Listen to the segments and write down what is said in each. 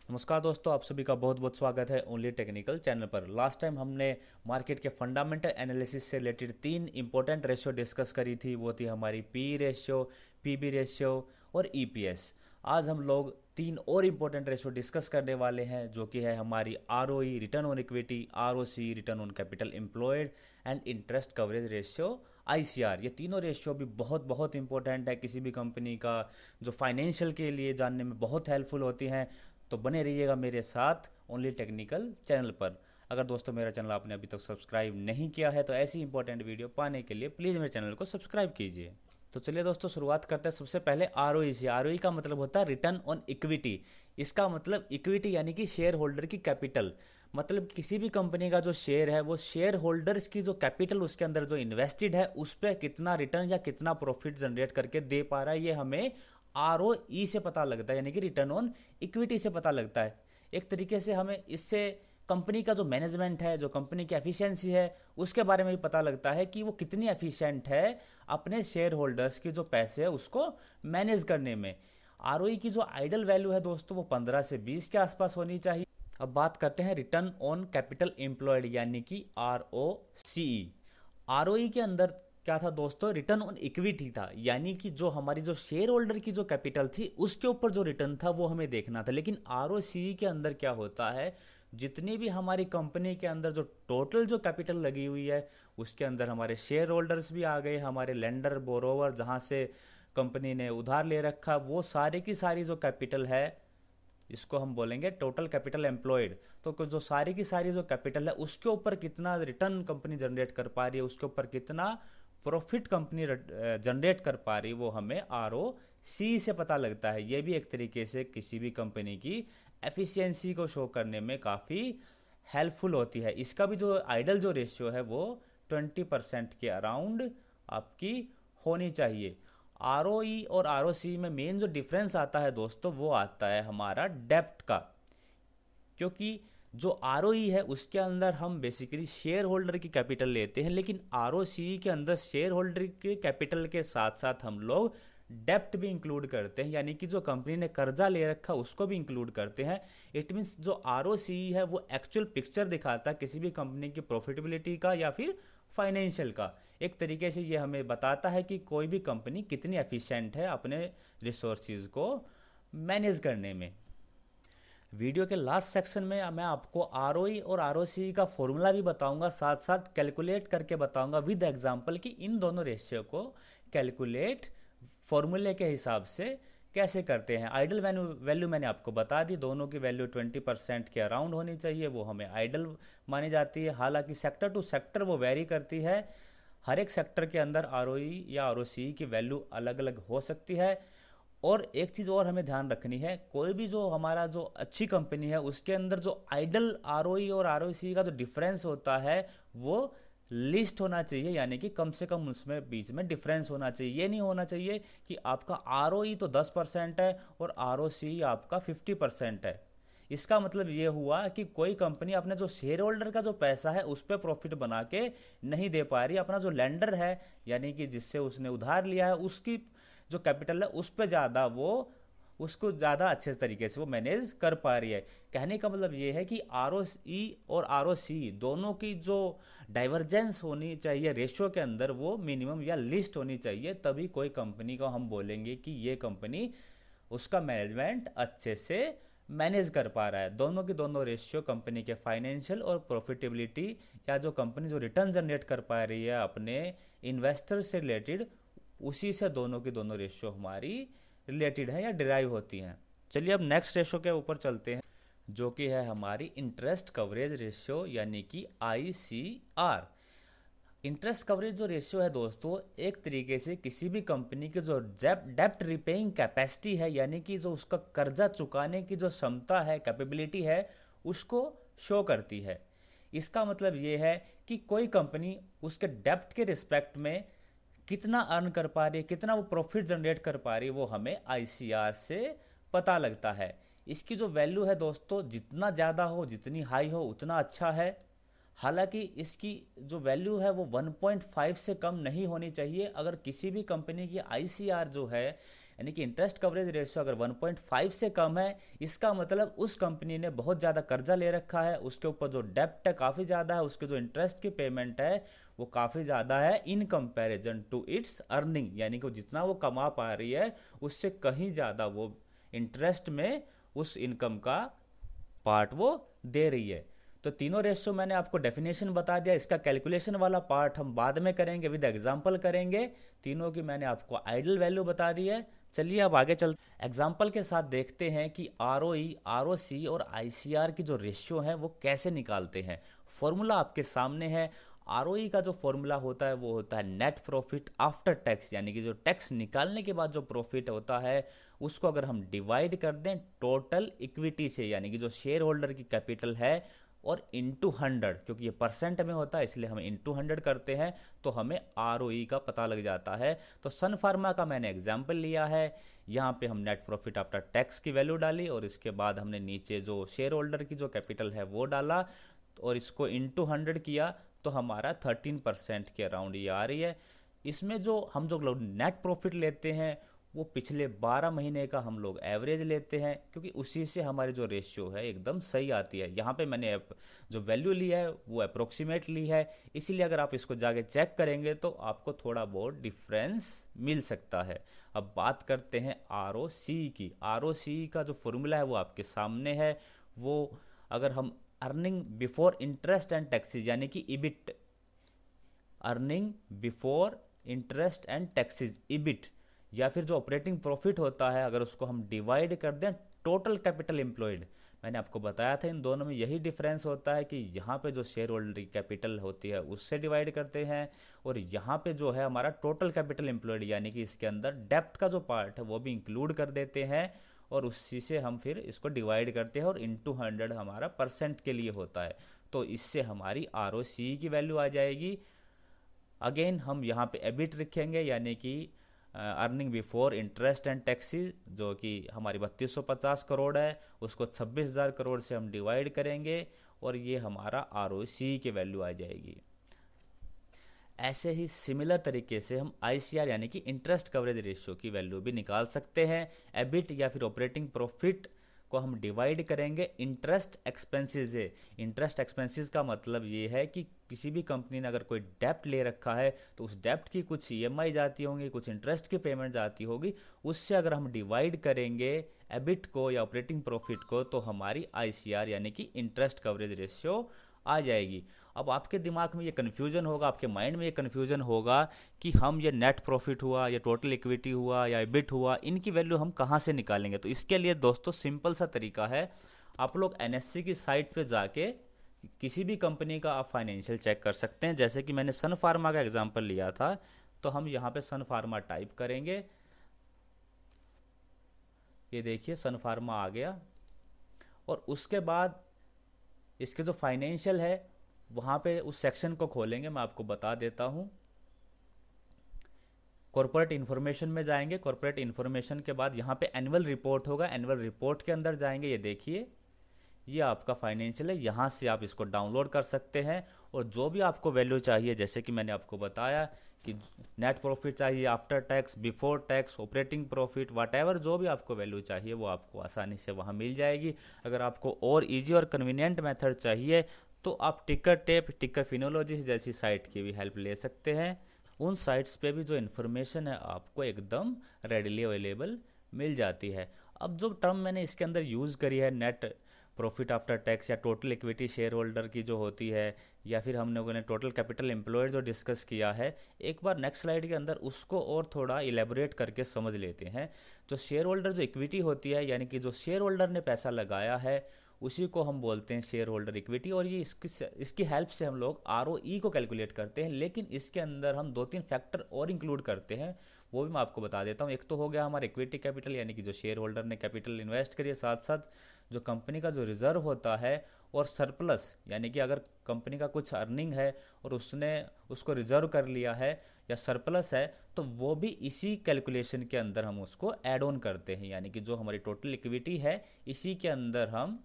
नमस्कार दोस्तों, आप सभी का बहुत बहुत स्वागत है ओनली टेक्निकल चैनल पर। लास्ट टाइम हमने मार्केट के फंडामेंटल एनालिसिस से रिलेटेड तीन इंपॉर्टेंट रेशियो डिस्कस करी थी। वो थी हमारी पी रेशियो, पीबी रेशियो और ईपीएस। आज हम लोग तीन और इम्पोर्टेंट रेशियो डिस्कस करने वाले हैं, जो कि है हमारी ROE, return on equity, ROC, return on capital employed and interest coverage ratio, ICR. ये तीनों रेशियो भी बहुत बहुत इंपॉर्टेंट है, किसी भी कंपनी का जो फाइनेंशियल के लिए जानने में बहुत हेल्पफुल होती हैं। तो बने रहिएगा मेरे साथ ओनली टेक्निकल चैनल पर। अगर दोस्तों मेरा चैनल आपने अभी तक सब्सक्राइब नहीं किया है तो ऐसी इंपॉर्टेंट वीडियो पाने के लिए प्लीज़ मेरे चैनल को सब्सक्राइब कीजिए। तो चलिए दोस्तों, शुरुआत करते हैं सबसे पहले आरओई से। आरओई का मतलब होता है रिटर्न ऑन इक्विटी। इसका मतलब इक्विटी यानी कि शेयर होल्डर की कैपिटल। मतलब किसी भी कंपनी का जो शेयर है वो शेयर होल्डर्स की जो कैपिटल उसके अंदर जो इन्वेस्टेड है उस पर कितना रिटर्न या कितना प्रॉफिट जनरेट करके दे पा रहा है, ये हमें आरओई से पता लगता है, यानी कि रिटर्न ऑन इक्विटी से पता लगता है। एक तरीके से हमें इससे कंपनी का जो मैनेजमेंट है, जो कंपनी की एफिशिएंसी है, उसके बारे में भी पता लगता है कि वो कितनी एफिशिएंट है अपने शेयर होल्डर्स की जो पैसे है उसको मैनेज करने में। आरओई की जो आइडल वैल्यू है दोस्तों वो 15 से 20 के आसपास होनी चाहिए। अब बात करते हैं रिटर्न ऑन कैपिटल एम्प्लॉयड यानी कि आरओसीई। आरओई के अंदर क्या था दोस्तों, रिटर्न ऑन इक्विटी था, यानी कि जो हमारी जो शेयर होल्डर की जो कैपिटल थी उसके ऊपर जो रिटर्न था वो हमें देखना था। लेकिन आरओसीई के अंदर क्या होता है, जितनी भी हमारी कंपनी के अंदर जो टोटल जो कैपिटल लगी हुई है उसके अंदर हमारे शेयर होल्डर्स भी आ गए, हमारे लेंडर बोरोवर जहां से कंपनी ने उधार ले रखा, वो सारे की सारी जो कैपिटल है इसको हम बोलेंगे टोटल कैपिटल एम्प्लॉयड। तो जो सारी की सारी जो कैपिटल है उसके ऊपर कितना रिटर्न कंपनी जनरेट कर पा रही है, उसके ऊपर कितना प्रॉफिट कंपनी जनरेट कर पा रही, वो हमें आरओसी से पता लगता है। ये भी एक तरीके से किसी भी कंपनी की एफिशिएंसी को शो करने में काफ़ी हेल्पफुल होती है। इसका भी जो आइडल जो रेशियो है वो 20% के अराउंड आपकी होनी चाहिए। आरओई और आरओसी में मेन जो डिफरेंस आता है दोस्तों वो आता है हमारा डेप्ट का। क्योंकि जो आरओई है उसके अंदर हम बेसिकली शेयर होल्डर की कैपिटल लेते हैं, लेकिन आरओसी के अंदर शेयर होल्डर के कैपिटल के साथ साथ हम लोग डेप्ट भी इंक्लूड करते हैं, यानी कि जो कंपनी ने कर्जा ले रखा उसको भी इंक्लूड करते हैं। इट मीन्स जो आरओसी है वो एक्चुअल पिक्चर दिखाता है किसी भी कंपनी की प्रॉफिटेबिलिटी का या फिर फाइनेंशियल का। एक तरीके से ये हमें बताता है कि कोई भी कंपनी कितनी एफिशिएंट है अपने रिसोर्सेज को मैनेज करने में। वीडियो के लास्ट सेक्शन में मैं आपको आरओई और आरओसी का फॉर्मूला भी बताऊंगा, साथ साथ कैलकुलेट करके बताऊंगा विद एग्जांपल कि इन दोनों रेशियो को कैलकुलेट फॉर्मूले के हिसाब से कैसे करते हैं। आइडल वैल्यू मैंने आपको बता दी, दोनों की वैल्यू 20% के अराउंड होनी चाहिए, वो हमें आइडल मानी जाती है। हालांकि सेक्टर टू सेक्टर वो वेरी करती है, हर एक सेक्टर के अंदर आरओई या आरओसी की वैल्यू अलग अलग हो सकती है। और एक चीज़ और हमें ध्यान रखनी है, कोई भी जो हमारा जो अच्छी कंपनी है उसके अंदर जो आइडल आरओई और आरओसी का जो डिफरेंस होता है वो लिस्ट होना चाहिए, यानी कि कम से कम उसमें बीच में डिफरेंस होना चाहिए। ये नहीं होना चाहिए कि आपका आरओई तो 10% है और आरओसी आपका 50% है। इसका मतलब ये हुआ कि कोई कंपनी अपने जो शेयर होल्डर का जो पैसा है उस पर प्रॉफिट बना के नहीं दे पा रही, अपना जो लेंडर है यानी कि जिससे उसने उधार लिया है उसकी जो कैपिटल है उस पर ज़्यादा वो उसको ज़्यादा अच्छे तरीके से वो मैनेज कर पा रही है। कहने का मतलब ये है कि आरओई और आरओसी दोनों की जो डाइवर्जेंस होनी चाहिए रेशियो के अंदर वो मिनिमम या लिस्ट होनी चाहिए, तभी कोई कंपनी को हम बोलेंगे कि ये कंपनी उसका मैनेजमेंट अच्छे से मैनेज कर पा रहा है। दोनों की दोनों रेशियो कंपनी के फाइनेंशियल और प्रॉफिटेबिलिटी या जो कंपनी जो रिटर्न जनरेट कर पा रही है अपने इन्वेस्टर से रिलेटेड, उसी से दोनों की दोनों रेशियो हमारी रिलेटेड है या डिराइव होती हैं। चलिए अब नेक्स्ट रेशियो के ऊपर चलते हैं, जो कि है हमारी इंटरेस्ट कवरेज रेशियो यानी कि आईसीआर। इंटरेस्ट कवरेज जो रेशियो है दोस्तों, एक तरीके से किसी भी कंपनी की जो डेप्ट रिपेइंग कैपेसिटी है, यानी कि जो उसका कर्जा चुकाने की जो क्षमता है, कैपेबिलिटी है, उसको शो करती है। इसका मतलब ये है कि कोई कंपनी उसके डेप्ट के रिस्पेक्ट में कितना अर्न कर पा रही है, कितना वो प्रॉफिट जनरेट कर पा रही है, वो हमें आईसीआर से पता लगता है। इसकी जो वैल्यू है दोस्तों, जितना ज़्यादा हो, जितनी हाई हो उतना अच्छा है। हालांकि इसकी जो वैल्यू है वो 1.5 से कम नहीं होनी चाहिए। अगर किसी भी कंपनी की आईसीआर जो है यानी कि इंटरेस्ट कवरेज रेशियो अगर 1.5 से कम है, इसका मतलब उस कंपनी ने बहुत ज़्यादा कर्जा ले रखा है, उसके ऊपर जो डेप्ट है काफ़ी ज़्यादा है, उसके जो इंटरेस्ट की पेमेंट है वो काफ़ी ज़्यादा है in comparison to its earning, यानी कि जितना वो कमा पा रही है उससे कहीं ज़्यादा वो इंटरेस्ट में उस इनकम का पार्ट वो दे रही है। तो तीनों रेशियो मैंने आपको डेफिनेशन बता दिया, इसका कैलकुलेशन वाला पार्ट हम बाद में करेंगे, विद एग्जांपल करेंगे। तीनों की मैंने आपको आइडल वैल्यू बता दी है। चलिए अब आगे चलते एग्जांपल के साथ देखते हैं कि आरओई, आरओसी और आईसीआर की जो रेशियो है वो कैसे निकालते हैं। फॉर्मूला आपके सामने है। आरओई का जो फॉर्मूला होता है वो होता है नेट प्रॉफिट आफ्टर टैक्स, यानी कि जो टैक्स निकालने के बाद जो प्रॉफिट होता है उसको अगर हम डिवाइड कर दें टोटल इक्विटी से, यानी कि जो शेयर होल्डर की कैपिटल है, और इंटू 100, क्योंकि ये परसेंट में होता है इसलिए हम इंटू 100 करते हैं, तो हमें आरओई का पता लग जाता है। तो सन फार्मा का मैंने एग्जाम्पल लिया है, यहाँ पे हम नेट प्रॉफिट आफ्टर टैक्स की वैल्यू डाली और इसके बाद हमने नीचे जो शेयर होल्डर की जो कैपिटल है वो डाला और इसको इंटू 100 किया, तो हमारा 13% के अराउंड ये आ रही है। इसमें जो हम जो लोग नेट प्रॉफिट लेते हैं वो पिछले 12 महीने का हम लोग एवरेज लेते हैं, क्योंकि उसी से हमारी जो रेशियो है एकदम सही आती है। यहाँ पे मैंने जो वैल्यू ली है वो अप्रोक्सीमेट ली है, इसीलिए अगर आप इसको जाके चेक करेंगे तो आपको थोड़ा बहुत डिफरेंस मिल सकता है। अब बात करते हैं आरओसी की। आरओसी का जो फॉर्मूला है वो आपके सामने है। वो अगर हम earning before interest and taxes, यानी कि EBIT, earning before interest and taxes EBIT, या फिर जो ऑपरेटिंग प्रॉफिट होता है अगर उसको हम डिवाइड कर दें टोटल कैपिटल एम्प्लॉयड, मैंने आपको बताया था इन दोनों में यही डिफरेंस होता है कि यहाँ पे जो शेयर होल्डर की कैपिटल होती है उससे डिवाइड करते हैं, और यहाँ पे जो है हमारा टोटल कैपिटल एम्प्लॉयड, यानी कि इसके अंदर डेप्ट का जो पार्ट है वो भी इंक्लूड कर देते हैं, और उसी से हम फिर इसको डिवाइड करते हैं और इंटू 100 हमारा परसेंट के लिए होता है। तो इससे हमारी आरओसी की वैल्यू आ जाएगी। अगेन हम यहाँ पे एबिट रखेंगे, यानी कि earning before interest and taxes, जो कि हमारी 3250 करोड़ है, उसको 26,000 करोड़ से हम डिवाइड करेंगे और ये हमारा आरओसी की वैल्यू आ जाएगी। ऐसे ही सिमिलर तरीके से हम आईसीआर यानी कि इंटरेस्ट कवरेज रेशियो की वैल्यू भी निकाल सकते हैं। एबिट या फिर ऑपरेटिंग प्रॉफिट को हम डिवाइड करेंगे इंटरेस्ट एक्सपेंसेस से। इंटरेस्ट एक्सपेंसेस का मतलब ये है कि किसी भी कंपनी ने अगर कोई डेप्ट ले रखा है तो उस डेप्ट की कुछ ईएमआई जाती होंगी, कुछ इंटरेस्ट की पेमेंट जाती होगी, उससे अगर हम डिवाइड करेंगे एबिट को या ऑपरेटिंग प्रॉफिट को तो हमारी आईसीआर यानी कि इंटरेस्ट कवरेज रेशियो आ जाएगी। अब आपके दिमाग में ये कन्फ्यूजन होगा, आपके माइंड में ये कन्फ्यूजन होगा कि हम ये नेट प्रॉफिट हुआ या टोटल इक्विटी हुआ या एबिट हुआ, इनकी वैल्यू हम कहाँ से निकालेंगे। तो इसके लिए दोस्तों सिंपल सा तरीका है, आप लोग एनएससी की साइट पे जाके किसी भी कंपनी का आप फाइनेंशियल चेक कर सकते हैं। जैसे कि मैंने सन फार्मा का एग्जाम्पल लिया था, तो हम यहाँ पे सन फार्मा टाइप करेंगे। ये देखिए सन फार्मा आ गया, और उसके बाद इसके जो फाइनेंशियल है वहाँ पे उस सेक्शन को खोलेंगे, मैं आपको बता देता हूँ। कॉर्पोरेट इन्फॉर्मेशन में जाएंगे, कॉर्पोरेट इन्फॉर्मेशन के बाद यहाँ पे एनुअल रिपोर्ट होगा, एनुअल रिपोर्ट के अंदर जाएंगे, ये देखिए ये आपका फाइनेंशियल है, यहाँ से आप इसको डाउनलोड कर सकते हैं। और जो भी आपको वैल्यू चाहिए, जैसे कि मैंने आपको बताया कि नेट प्रॉफिट चाहिए, after tax, before tax, operating profit, whatever जो भी आपको वैल्यू चाहिए वो आपको आसानी से वहाँ मिल जाएगी। अगर आपको और इजी और कन्वीनियंट मेथड चाहिए तो आप टिकर टेप, टिकर फिनोलॉजी जैसी साइट की भी हेल्प ले सकते हैं। उन साइट्स पे भी जो इन्फॉर्मेशन है आपको एकदम रेडिली अवेलेबल मिल जाती है। अब जो टर्म मैंने इसके अंदर यूज़ करी है, नेट प्रॉफिट आफ्टर टैक्स या टोटल इक्विटी शेयर होल्डर की जो होती है, या फिर हम लोगों ने टोटल कैपिटल एम्प्लॉयड जो डिस्कस किया है, एक बार नेक्स्ट स्लाइड के अंदर उसको और थोड़ा इलेबोरेट करके समझ लेते हैं। जो शेयर होल्डर जो इक्विटी होती है, यानी कि जो शेयर होल्डर ने पैसा लगाया है उसी को हम बोलते हैं शेयर होल्डर इक्विटी, और ये इसकी हेल्प से हम लोग आरओई को कैलकुलेट करते हैं। लेकिन इसके अंदर हम 2-3 फैक्टर और इंक्लूड करते हैं, वो भी मैं आपको बता देता हूँ। एक तो हो गया हमारा इक्विटी कैपिटल, यानी कि जो शेयर होल्डर ने कैपिटल इन्वेस्ट करी है, साथ साथ जो कंपनी का जो रिजर्व होता है, और सरप्लस, यानी कि अगर कंपनी का कुछ अर्निंग है और उसने उसको रिजर्व कर लिया है या सरप्लस है, तो वो भी इसी कैलकुलेशन के अंदर हम उसको ऐड ऑन करते हैं। यानी कि जो हमारी टोटल इक्विटी है इसी के अंदर हम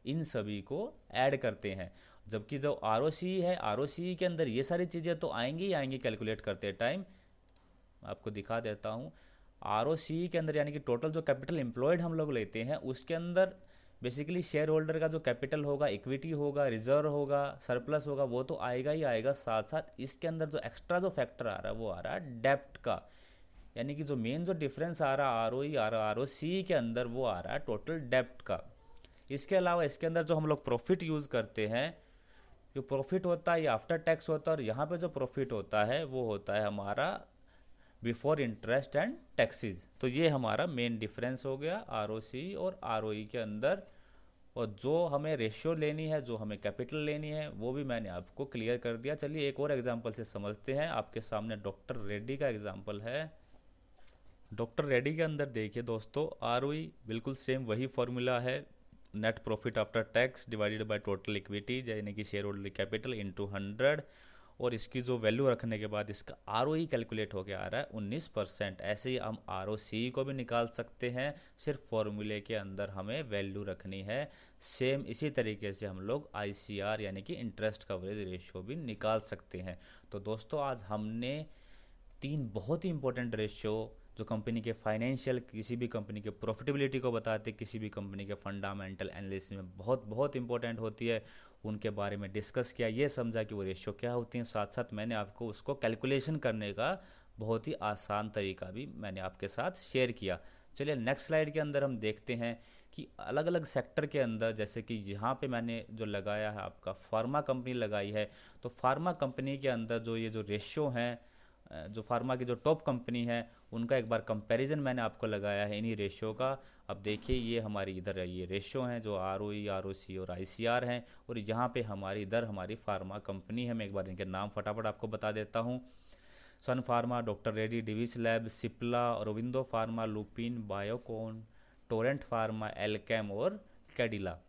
इन सभी को ऐड करते हैं। जबकि जो आरओसी है, आरओसी के अंदर ये सारी चीज़ें तो आएंगी ही आएंगी कैलकुलेट करते टाइम। आपको दिखा देता हूँ, ROCE के अंदर यानी कि टोटल जो कैपिटल एम्प्लॉयड हम लोग लेते हैं उसके अंदर बेसिकली शेयर होल्डर का जो कैपिटल होगा, इक्विटी होगा, रिजर्व होगा, सरप्लस होगा, वो तो आएगा ही आएगा। साथ साथ इसके अंदर जो एक्स्ट्रा जो फैक्टर आ रहा है वो आ रहा है डेप्ट का, यानी कि जो मेन जो डिफरेंस आ रहा है ROE आ रहा है ROCE के अंदर वो आ रहा है टोटल डेप्ट का। इसके अलावा इसके अंदर जो हम लोग प्रॉफिट यूज़ करते हैं, जो प्रॉफिट होता है ये आफ्टर टैक्स होता है, और यहाँ पे जो प्रॉफिट होता है वो होता है हमारा बिफोर इंटरेस्ट एंड टैक्सेस। तो ये हमारा मेन डिफरेंस हो गया ROCE और ROE के अंदर। और जो हमें रेशियो लेनी है, जो हमें कैपिटल लेनी है, वो भी मैंने आपको क्लियर कर दिया। चलिए एक और एग्जांपल से समझते हैं। आपके सामने डॉक्टर रेड्डी का एग्जांपल है। डॉक्टर रेड्डी के अंदर देखिए दोस्तों, ROE बिल्कुल सेम वही फॉर्मूला है, net profit after tax divided by total equity यानी कि शेयर होल्डर कैपिटल इनटू 100, और इसकी जो वैल्यू रखने के बाद इसका ROE कैलकुलेट होकर आ रहा है 19%। ऐसे ही हम ROCE को भी निकाल सकते हैं, सिर्फ फॉर्मूले के अंदर हमें वैल्यू रखनी है। सेम इसी तरीके से हम लोग ICR यानी कि इंटरेस्ट कवरेज रेशियो भी निकाल सकते हैं। तो दोस्तों आज हमने 3 बहुत ही इंपॉर्टेंट रेशियो जो कंपनी के फाइनेंशियल, किसी भी कंपनी के प्रॉफिटेबिलिटी को बताते, किसी भी कंपनी के फंडामेंटल एनालिसिस में बहुत बहुत इंपॉर्टेंट होती है, उनके बारे में डिस्कस किया, ये समझा कि वो रेशियो क्या होती हैं। साथ साथ मैंने आपको उसको कैलकुलेशन करने का बहुत ही आसान तरीका भी मैंने आपके साथ शेयर किया। चलिए नेक्स्ट स्लाइड के अंदर हम देखते हैं कि अलग अलग सेक्टर के अंदर, जैसे कि यहाँ पे मैंने जो लगाया है आपका फार्मा कंपनी लगाई है, तो फार्मा कंपनी के अंदर जो ये जो रेशियो हैं, जो फार्मा की जो टॉप कंपनी है उनका एक बार कंपैरिजन मैंने आपको लगाया है इन्हीं रेशियो का। अब देखिए ये हमारी इधर ये रेशियो हैं जो ROE, ROCE और ICR हैं, और यहाँ पे हमारी इधर हमारी फार्मा कंपनी है। मैं एक बार इनके नाम फटाफट आपको बता देता हूँ। सन फार्मा, डॉक्टर रेड्डी, डिविस लैब, सिप्ला, रोविंदो फार्मा, लुपिन, बायोकॉन, टोरेंट फार्मा, एल्केम और कैडिला।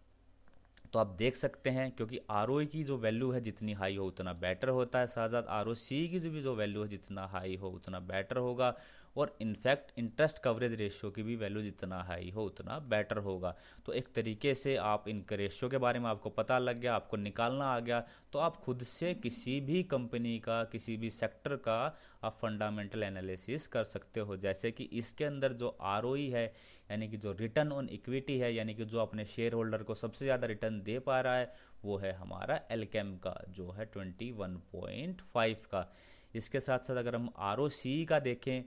तो आप देख सकते हैं क्योंकि ROE की जो वैल्यू है जितनी हाई हो उतना बेटर होता है, साथ साथ ROCE की जो वैल्यू है जितना हाई हो उतना बेटर होगा, और इनफैक्ट इंटरेस्ट कवरेज रेशियो की भी वैल्यू जितना हाई हो उतना बेटर होगा। तो एक तरीके से आप इनके रेशियो के बारे में आपको पता लग गया, आपको निकालना आ गया, तो आप खुद से किसी भी कंपनी का, किसी भी सेक्टर का आप फंडामेंटल एनालिसिस कर सकते हो। जैसे कि इसके अंदर जो ROE है यानी कि जो रिटर्न ऑन इक्विटी है, यानी कि जो अपने शेयर होल्डर को सबसे ज़्यादा रिटर्न दे पा रहा है, वो है हमारा एल्केम का जो है 21.5 का। इसके साथ साथ अगर हम ROCE का देखें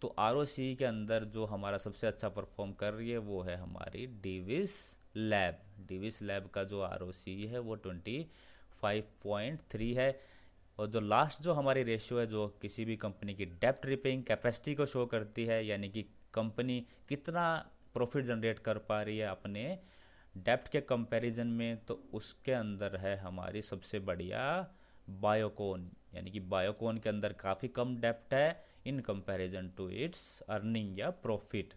तो ROCE के अंदर जो हमारा सबसे अच्छा परफॉर्म कर रही है वो है हमारी डिविस लैब। डिविस लैब का जो ROCE है वो 25.3 है। और जो लास्ट जो हमारी रेशियो है जो किसी भी कंपनी की डेप्ट रिपेइंग कैपेसिटी को शो करती है, यानी कि कंपनी कितना प्रॉफिट जनरेट कर पा रही है अपने डेप्ट के कंपैरिजन में, तो उसके अंदर है हमारी सबसे बढ़िया बायोकॉन, यानी कि बायोकॉन के अंदर काफ़ी कम डेप्ट है in comparison to its earning या प्रॉफिट।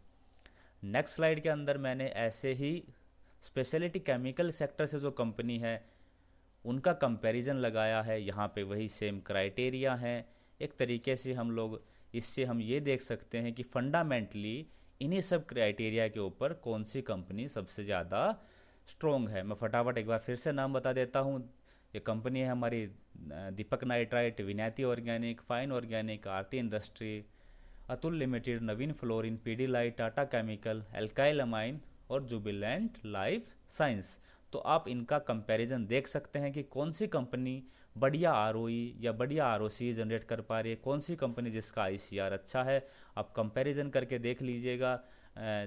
नेक्स्ट स्लाइड के अंदर मैंने ऐसे ही स्पेशलिटी केमिकल सेक्टर से जो कंपनी है उनका कंपैरिजन लगाया है। यहाँ पे वही सेम क्राइटेरिया हैं। एक तरीके से हम लोग इससे हम ये देख सकते हैं कि फंडामेंटली इन्हीं सब क्राइटेरिया के ऊपर कौन सी कंपनी सबसे ज़्यादा स्ट्रॉन्ग है। मैं फटाफट एक बार फिर से नाम बता देता हूँ। ये कंपनी है हमारी Deepak nitrite, Vinati organic, fine organic, Aarti industry, Atul limited, Navin fluorine, Pidilite, Tata chemical, alkyl amine और जुबिलेंट लाइफ साइंस। तो आप इनका कंपैरिजन देख सकते हैं कि कौन सी कंपनी बढ़िया ROE या बढ़िया ROCE जनरेट कर पा रही है, कौन सी कंपनी जिसका ICR अच्छा है। आप कंपैरिजन करके देख लीजिएगा।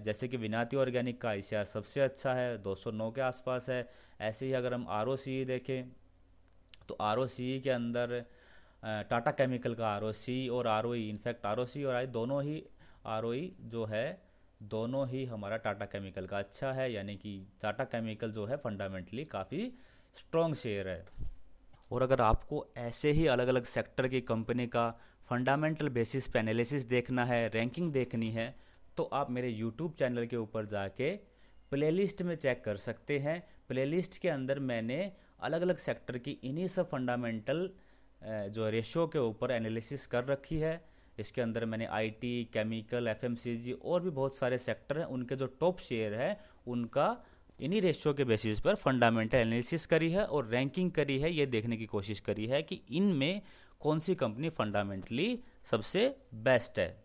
जैसे कि विनायती ऑर्गेनिक का ICR सबसे अच्छा है, 209 के आसपास है। ऐसे ही अगर हम ROCE देखें तो ROCE के अंदर टाटा केमिकल का ROCE और ROE, इनफैक्ट ROCE और दोनों ही ROE जो है दोनों ही हमारा टाटा केमिकल का अच्छा है, यानी कि टाटा केमिकल जो है फंडामेंटली काफ़ी स्ट्रॉन्ग शेयर है। और अगर आपको ऐसे ही अलग अलग सेक्टर की कंपनी का फंडामेंटल बेसिस पे एनालिसिस देखना है, रैंकिंग देखनी है, तो आप मेरे यूट्यूब चैनल के ऊपर जाके प्लेलिस्ट में चेक कर सकते हैं। प्लेलिस्ट के अंदर मैंने अलग अलग सेक्टर की इन्हीं सब फंडामेंटल जो रेशियो के ऊपर एनालिसिस कर रखी है। इसके अंदर मैंने IT, केमिकल, FMCG और भी बहुत सारे सेक्टर हैं, उनके जो टॉप शेयर है उनका इन्हीं रेशियो के बेसिस पर फंडामेंटल एनालिसिस करी है और रैंकिंग करी है। ये देखने की कोशिश करी है कि इनमें कौन सी कंपनी फंडामेंटली सबसे बेस्ट है।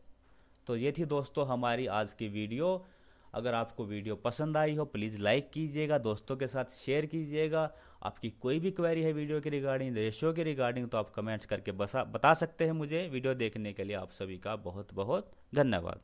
तो ये थी दोस्तों हमारी आज की वीडियो। अगर आपको वीडियो पसंद आई हो प्लीज़ लाइक कीजिएगा, दोस्तों के साथ शेयर कीजिएगा। आपकी कोई भी क्वेरी है वीडियो के रिगार्डिंग, रेशियो के रिगार्डिंग, तो आप कमेंट्स करके बता सकते हैं मुझे। वीडियो देखने के लिए आप सभी का बहुत बहुत धन्यवाद।